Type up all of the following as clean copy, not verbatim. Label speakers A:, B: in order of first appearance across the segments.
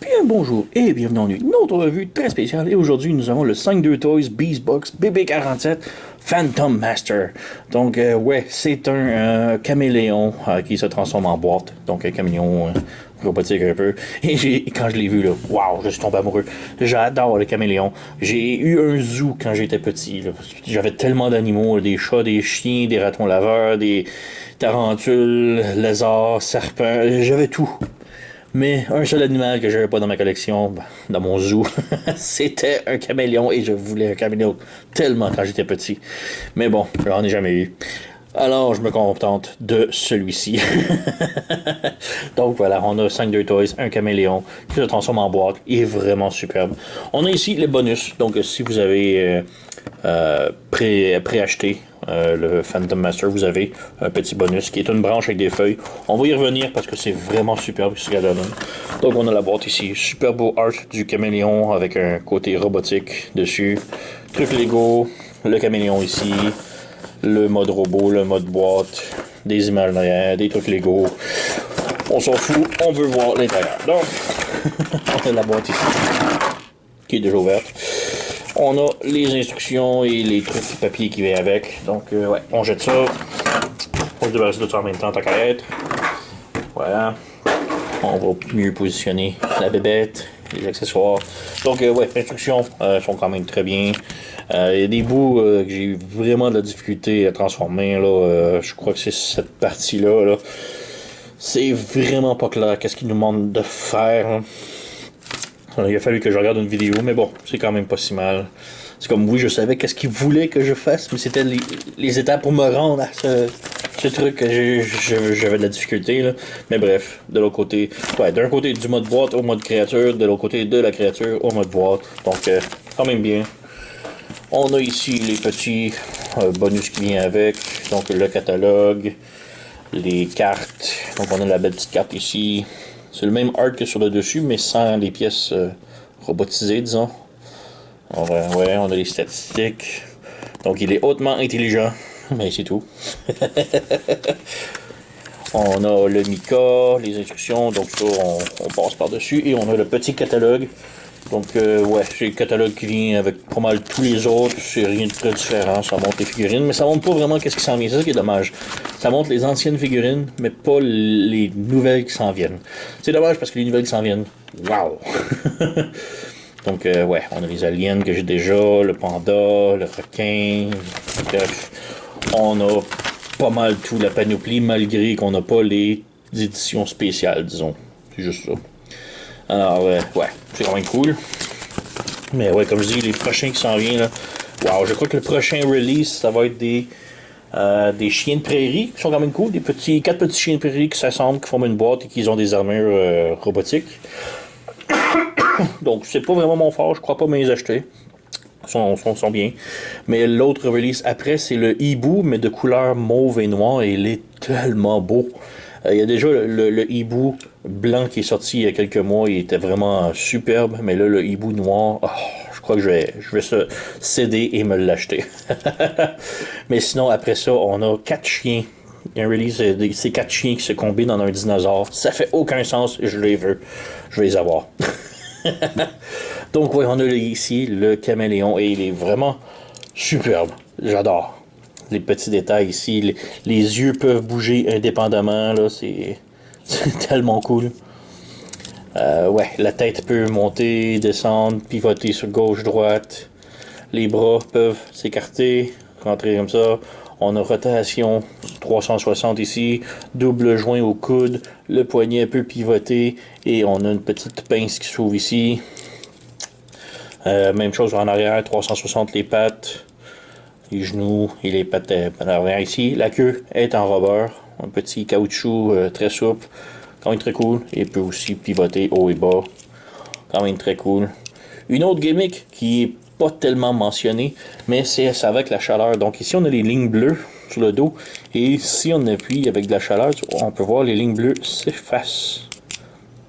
A: Bien bonjour et bienvenue dans une autre revue très spéciale. Et aujourd'hui, nous avons le 5-2 Toys Beast Box BB47 Phantom Master. Donc, ouais, c'est un caméléon qui se transforme en boîte. Donc, un caméléon robotique un peu. Et quand je l'ai vu, là, waouh, je suis tombé amoureux. J'adore le caméléon. J'ai eu un zoo quand j'étais petit. J'avais tellement d'animaux, des chats, des chiens, des ratons laveurs, des tarentules, lézards, serpents. J'avais tout. Mais un seul animal que j'avais pas dans ma collection, dans mon zoo, c'était un caméléon et je voulais un caméléon tellement quand j'étais petit. Mais bon, j'en ai jamais eu. Alors je me contente de celui-ci. Donc voilà, on a 5-2 Toys, un caméléon qui se transforme en boîte. Il est vraiment superbe. On a ici les bonus. Donc si vous avez préacheté le Phantom Master, vous avez un petit bonus qui est une branche avec des feuilles. On va y revenir parce que c'est vraiment superbe ce qu'elle donne. Donc on a la boîte ici, super beau art du caméléon avec un côté robotique dessus. Truc Lego, le caméléon ici, le mode robot, le mode boîte, des images derrière, des trucs Lego. On s'en fout, on veut voir l'intérieur. Donc on a la boîte ici qui est déjà ouverte. On a les instructions et les trucs papier qui viennent avec. Donc, ouais, on jette ça. On se débarrasse de ça en même temps, tant qu'à être. Voilà. On va mieux positionner la bébête, les accessoires. Donc, ouais, les instructions sont quand même très bien. Il y a des bouts que j'ai eu vraiment de la difficulté à transformer. Là, je crois que c'est cette partie-là. Là. C'est vraiment pas clair qu'est-ce qu'il nous demande de faire. Là. Il a fallu que je regarde une vidéo, mais bon, c'est quand même pas si mal. C'est comme, oui, je savais qu'est-ce qu'il voulait que je fasse, mais c'était les étapes pour me rendre à ce truc que j'avais de la difficulté. Là. Mais bref, de l'autre côté, ouais, d'un côté du mode boîte au mode créature, de l'autre côté de la créature au mode boîte. Donc, quand même bien. On a ici les petits bonus qui viennent avec. Donc, le catalogue, les cartes. Donc, on a la belle petite carte ici. C'est le même art que sur le dessus, mais sans les pièces robotisées, disons. Ouais, on a les statistiques. Donc, il est hautement intelligent. Mais c'est tout. On a le Mika, les instructions. Donc, ça, on passe par-dessus. Et on a le petit catalogue. Donc, ouais, c'est le catalogue qui vient avec pas mal tous les autres. C'est rien de très différent. Ça montre les figurines, mais ça montre pas vraiment qu'est-ce qui s'en vient. C'est ça qui est dommage. Ça montre les anciennes figurines, mais pas les nouvelles qui s'en viennent. C'est dommage parce que les nouvelles qui s'en viennent, waouh! Donc, ouais, on a les aliens que j'ai déjà, le panda, le requin. Bref, on a pas mal tout la panoplie, malgré qu'on n'a pas les éditions spéciales, disons. C'est juste ça. Alors, ouais, c'est quand même cool. Mais ouais, comme je dis, les prochains qui s'en viennent, là, wow, je crois que le prochain release, ça va être des chiens de prairie, qui sont quand même cool. Quatre petits chiens de prairie qui s'assemblent, qui forment une boîte et qui ont des armures robotiques. Donc, c'est pas vraiment mon fort, je crois pas me les acheter. Ils sont bien. Mais l'autre release après, c'est le hibou, mais de couleur mauve et noire, et il est tellement beau. Il y a déjà le hibou blanc qui est sorti il y a quelques mois, il était vraiment superbe, mais là, le hibou noir, je crois que je vais céder et me l'acheter. Mais sinon, après ça, on a 4 chiens. Il y a un release de ces 4 chiens qui se combinent dans un dinosaure. Ça fait aucun sens, je les veux. Je vais les avoir. Donc, oui, on a ici le caméléon et il est vraiment superbe. J'adore. Les petits détails ici, les yeux peuvent bouger indépendamment, là, c'est tellement cool. Ouais, la tête peut monter, descendre, pivoter sur gauche, droite. Les bras peuvent s'écarter, rentrer comme ça. On a rotation 360 ici, double joint au coude, le poignet peut pivoter et on a une petite pince qui s'ouvre ici. Même chose en arrière, 360 les pattes. Les genoux et les pattes en arrière ici. La queue est en rubber. Un petit caoutchouc très souple. Quand même très cool. Il peut aussi pivoter haut et bas. Quand même très cool. Une autre gimmick qui est pas tellement mentionnée, mais c'est avec la chaleur. Donc ici on a les lignes bleues sur le dos. Et si on appuie avec de la chaleur, on peut voir les lignes bleues s'effacent.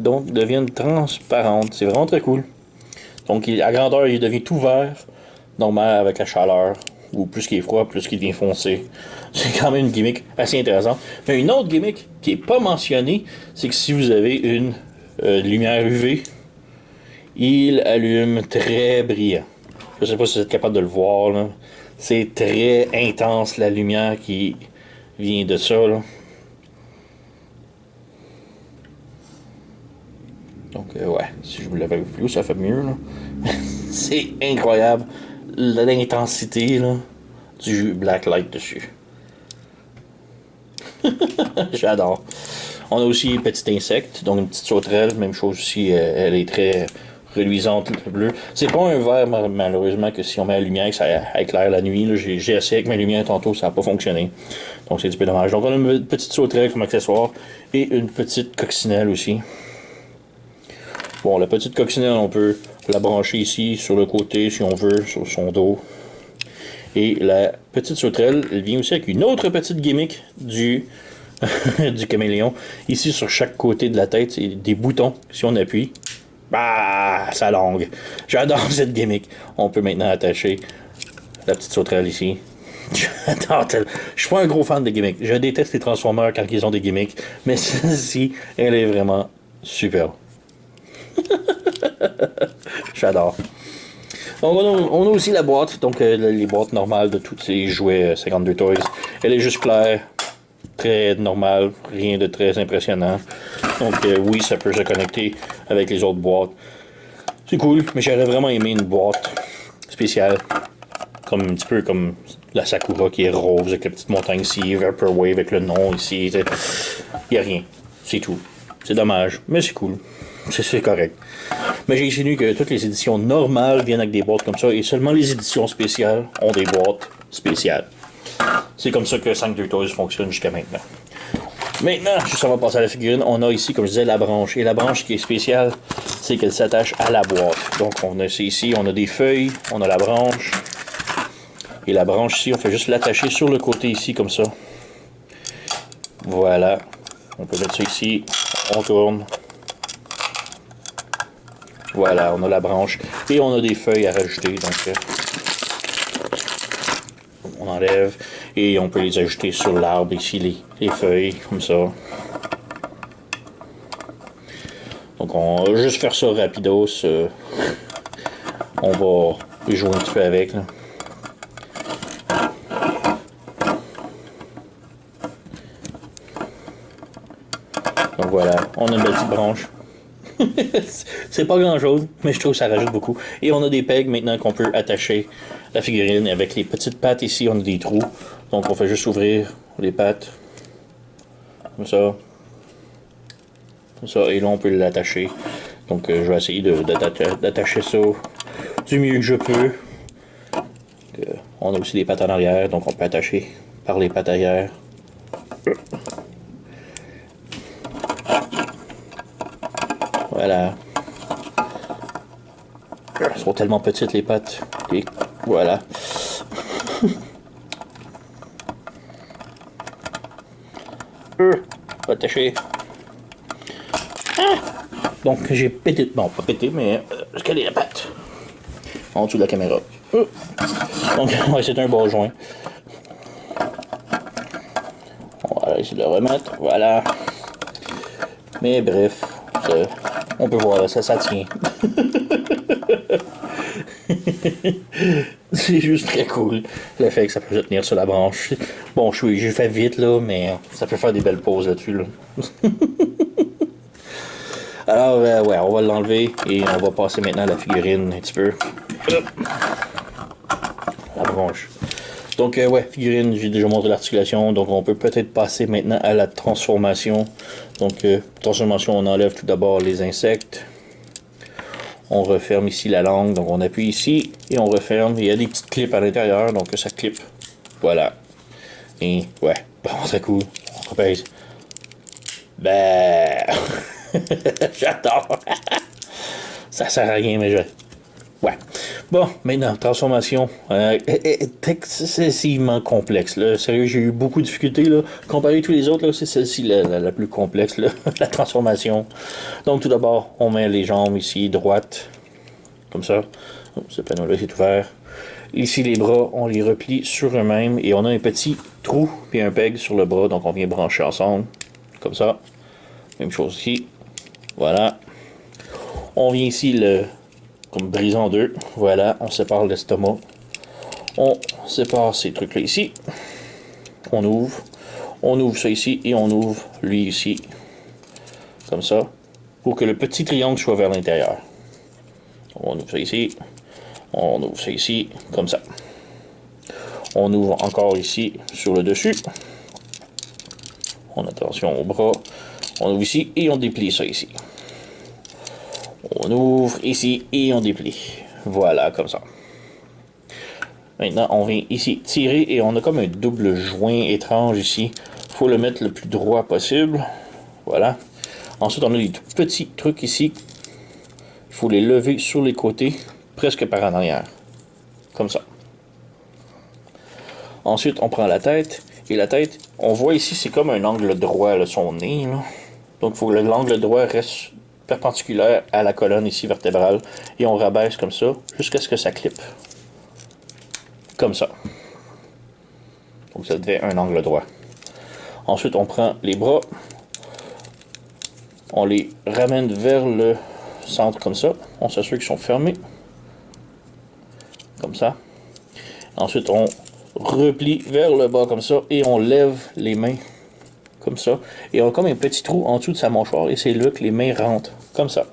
A: Donc deviennent transparentes. C'est vraiment très cool. Donc à grandeur, il devient tout vert. Normal avec la chaleur. Ou plus qu'il est froid, plus qu'il devient foncé. C'est quand même une gimmick assez intéressante. Mais une autre gimmick qui n'est pas mentionnée, c'est que si vous avez une lumière UV Il allume très brillant. Je sais pas si vous êtes capable de le voir, là. C'est très intense la lumière qui vient de ça, là. Donc, ouais, si je vous l'avais vu, ça fait mieux, là. C'est incroyable l'intensité, là, du blacklight dessus. J'adore. On a aussi une petite insecte, donc une petite sauterelle, même chose aussi, elle est très reluisante, bleue. C'est pas un verre, malheureusement, que si on met la lumière, que ça éclaire la nuit. J'ai essayé avec ma lumière tantôt, ça n'a pas fonctionné. Donc c'est un petit peu dommage. Donc on a une petite sauterelle comme accessoire et une petite coccinelle aussi. Bon, la petite coccinelle, on peut la brancher ici, sur le côté, si on veut, sur son dos. Et la petite sauterelle, elle vient aussi avec une autre petite gimmick du du caméléon. Ici, sur chaque côté de la tête, c'est des boutons. Si on appuie, bah, ça langue. J'adore cette gimmick. On peut maintenant attacher la petite sauterelle ici. J'adore. Je suis pas un gros fan de gimmicks. Je déteste les Transformers quand ils ont des gimmicks. Mais celle-ci, elle est vraiment superbe. J'adore. Donc on a aussi la boîte, donc les boîtes normales de tous ces jouets 52 Toys. Elle est juste claire, très normale, rien de très impressionnant. Donc oui, ça peut se connecter avec les autres boîtes. C'est cool, mais j'aurais vraiment aimé une boîte spéciale, comme un petit peu comme la Sakura qui est rose avec la petite montagne ici, Vaporwave avec le nom ici. Il n'y a rien, c'est tout. C'est dommage, mais c'est cool. C'est correct. Mais j'ai insinué que toutes les éditions normales viennent avec des boîtes comme ça et seulement les éditions spéciales ont des boîtes spéciales. C'est comme ça que 52 Toys fonctionne jusqu'à maintenant. Maintenant, juste avant de passer à la figurine, on a ici, comme je disais, la branche. Et la branche qui est spéciale, c'est qu'elle s'attache à la boîte. Donc on a ici, on a des feuilles, on a la branche. Et la branche ici, on fait juste l'attacher sur le côté ici, comme ça. Voilà. On peut mettre ça ici, on tourne. Voilà, on a la branche et on a des feuilles à rajouter, donc on enlève et on peut les ajouter sur l'arbre ici, les feuilles, comme ça. Donc on va juste faire ça rapidos, on va jouer un petit peu avec, là. Donc voilà, on a une belle petite branche. C'est pas grand chose, mais je trouve que ça rajoute beaucoup. Et on a des pegs maintenant qu'on peut attacher la figurine avec les petites pattes ici. On a des trous, donc on fait juste ouvrir les pattes comme ça, et là on peut l'attacher. Donc je vais essayer d'attacher ça du mieux que je peux. On a aussi des pattes en arrière, donc on peut attacher par les pattes arrière. Voilà. Elles sont tellement petites les pattes. Et voilà. Attaché. Ah! Donc j'ai pété. Bon, pas pété, mais quelle est la patte? En dessous de la caméra. Donc ouais, c'est un bon joint. On va essayer de le remettre. Voilà. Mais bref. On peut voir, ça tient. C'est juste très cool, le fait que ça peut se tenir sur la branche. Bon, j'ai fait vite, là, mais ça peut faire des belles poses là-dessus, là. Alors, ouais, on va l'enlever et on va passer maintenant à la figurine un petit peu. La branche. Donc, ouais, figurine, j'ai déjà montré l'articulation, donc on peut peut-être passer maintenant à la transformation. Donc, transformation, on enlève tout d'abord les insectes. On referme ici la langue, donc on appuie ici et on referme. Il y a des petites clips à l'intérieur, donc ça clip. Voilà. Et, ouais, bon, très cool. On repèse. Ben, j'adore. Ça sert à rien, mais je... Ouais. Bon, maintenant, transformation. Excessivement complexe. Là. Sérieux, j'ai eu beaucoup de difficultés. Là. Comparé à tous les autres, là, c'est celle-ci la plus complexe, là, la transformation. Donc, tout d'abord, on met les jambes ici, droites. Comme ça. Oh, ce panneau-là est ouvert. Ici, les bras, on les replie sur eux-mêmes. Et on a un petit trou et un peg sur le bras. Donc, on vient brancher ensemble. Comme ça. Même chose ici. Voilà. On vient ici comme brisé en deux. Voilà, on sépare l'estomac. On sépare ces trucs-là ici. On ouvre ça ici et on ouvre lui ici. Comme ça, pour que le petit triangle soit vers l'intérieur. On ouvre ça ici. On ouvre ça ici, comme ça. On ouvre encore ici, sur le dessus. On a attention au bras. On ouvre ici et on déplie ça ici. On ouvre ici et on déplie. Voilà, comme ça. Maintenant, on vient ici tirer et on a comme un double joint étrange ici. Il faut le mettre le plus droit possible. Voilà. Ensuite, on a les tout petits trucs ici. Il faut les lever sur les côtés, presque par en arrière. Comme ça. Ensuite, on prend la tête. Et la tête, on voit ici, c'est comme un angle droit, là, son nez. Là. Donc, il faut que l'angle droit reste perpendiculaire à la colonne ici vertébrale. Et on rabaisse comme ça, jusqu'à ce que ça clippe. Comme ça. Donc, ça devient un angle droit. Ensuite, on prend les bras. On les ramène vers le centre comme ça. On s'assure qu'ils sont fermés. Comme ça. Ensuite, on replie vers le bas comme ça et on lève les mains comme ça. Et on a comme un petit trou en dessous de sa mâchoire et c'est là que les mains rentrent. Comme ça.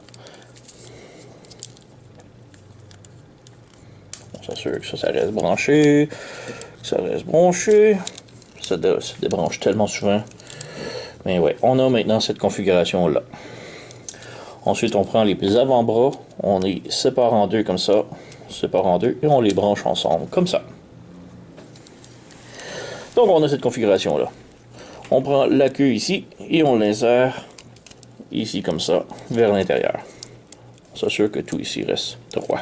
A: On s'assure que ça reste branché. Ça reste branché. Ça se débranche tellement souvent. Mais ouais, on a maintenant cette configuration-là. Ensuite, on prend les avant-bras. On les sépare en deux comme ça. Sépare en deux et on les branche ensemble comme ça. Donc on a cette configuration là. On prend la queue ici et on l'insère ici comme ça vers l'intérieur. On s'assure que tout ici reste droit.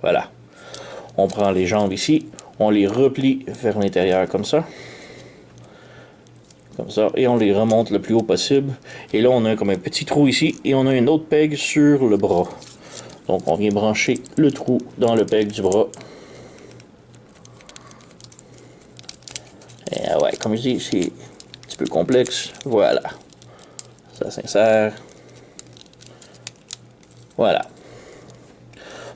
A: Voilà. On prend les jambes ici, on les replie vers l'intérieur comme ça. Comme ça, et on les remonte le plus haut possible. Et là on a comme un petit trou ici et on a une autre peg sur le bras. Donc on vient brancher le trou dans le peg du bras. Et ouais, comme je dis, c'est un petit peu complexe. Voilà. Ça s'insère. Voilà.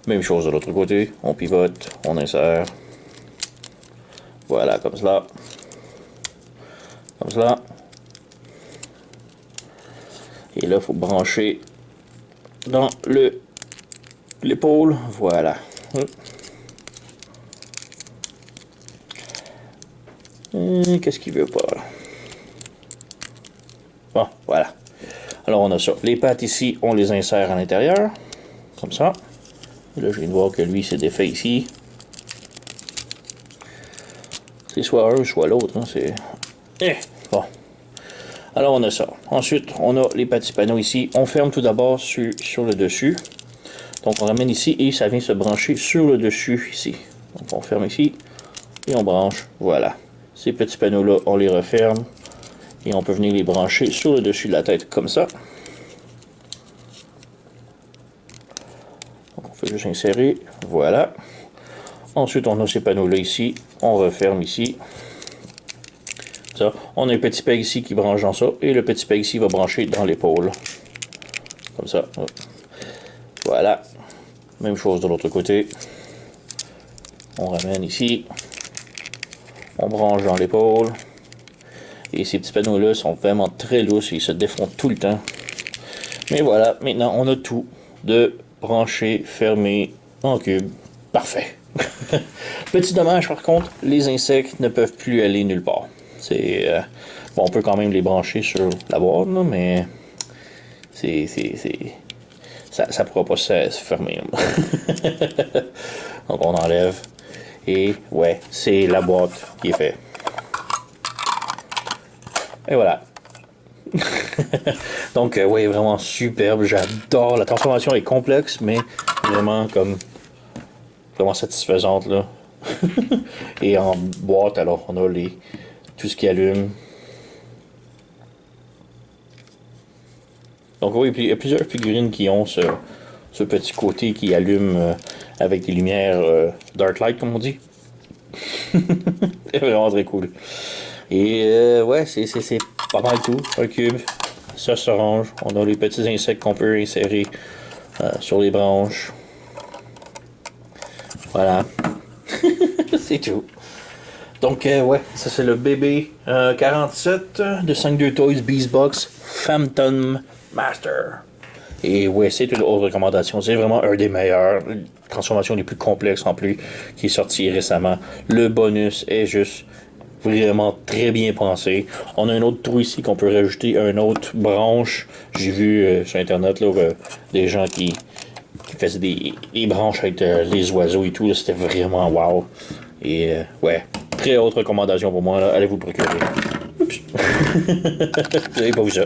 A: Même chose de l'autre côté. On pivote, on insère. Voilà, comme cela. Comme cela. Et là, il faut brancher dans l'épaule. Voilà. Qu'est-ce qu'il veut pas? Bon, voilà. Alors, on a ça. Les pattes ici, on les insère à l'intérieur. Comme ça. Et là, je viens de voir que lui, c'est défait ici. C'est soit un, soit l'autre. Hein, c'est... Bon. Alors, on a ça. Ensuite, on a les petits panneaux ici. On ferme tout d'abord sur le dessus. Donc, on ramène ici et ça vient se brancher sur le dessus ici. Donc, on ferme ici et on branche. Voilà. Ces petits panneaux-là, on les referme et on peut venir les brancher sur le dessus de la tête comme ça. Donc, on fait juste insérer. Voilà. Ensuite, on a ces panneaux-là ici. On referme ici. Ça. On a un petit peg ici qui branche dans ça et le petit peg ici va brancher dans l'épaule. Comme ça. Voilà. Même chose de l'autre côté. On ramène ici. On branche dans l'épaule. Et ces petits panneaux-là sont vraiment très lousses. Ils se défont tout le temps. Mais voilà. Maintenant, on a tout de branché, fermé, en cube. Parfait. Petit dommage, par contre, les insectes ne peuvent plus aller nulle part. C'est bon, on peut quand même les brancher sur la boîte, là, mais ça ne pourra pas se fermer. Donc on enlève et ouais, c'est la boîte qui est faite. Et voilà. Donc ouais, vraiment superbe, j'adore. La transformation est complexe, mais vraiment comme vraiment satisfaisante là. Et en boîte, alors on a tout ce qui allume. Donc oui, il y a plusieurs figurines qui ont ce petit côté qui allume avec des lumières dark light, comme on dit. C'est vraiment très cool. Et ouais, c'est pas mal tout. Un cube, ça se range. On a les petits insectes qu'on peut insérer sur les branches. Voilà. C'est tout. Donc, ouais, ça c'est le BB47 de 5.2 Toys Beastbox Phantom Master. Et ouais, c'est une autre recommandation. C'est vraiment un des meilleurs. Transformations les plus complexes en plus qui est sorti récemment. Le bonus est juste vraiment très bien pensé. On a un autre trou ici qu'on peut rajouter, une autre branche. J'ai vu sur internet là, des gens qui faisaient des branches avec les oiseaux et tout. C'était vraiment wow. Et ouais, très haute recommandation pour moi. Là. Allez vous le procurer. Oups. Vous n'avez pas vu ça.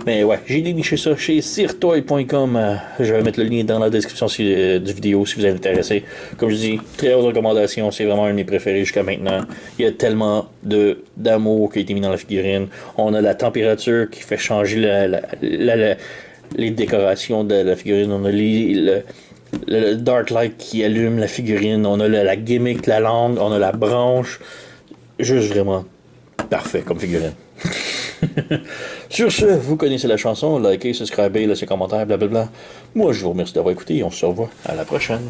A: Mais ouais, j'ai déniché ça chez sirtoy.com. Je vais mettre le lien dans la description du vidéo si vous êtes intéressé. Comme je dis, très haute recommandation. C'est vraiment un de mes préférés jusqu'à maintenant. Il y a tellement d'amour qui a été mis dans la figurine. On a la température qui fait changer les décorations de la figurine. On a le dark light qui allume la figurine. On a la gimmick, la langue. On a la branche. Juste vraiment parfait comme figurine. Sur ce, vous connaissez la chanson, likez, subscribez, laissez commentaires, blablabla. Moi, je vous remercie d'avoir écouté et on se revoit à la prochaine.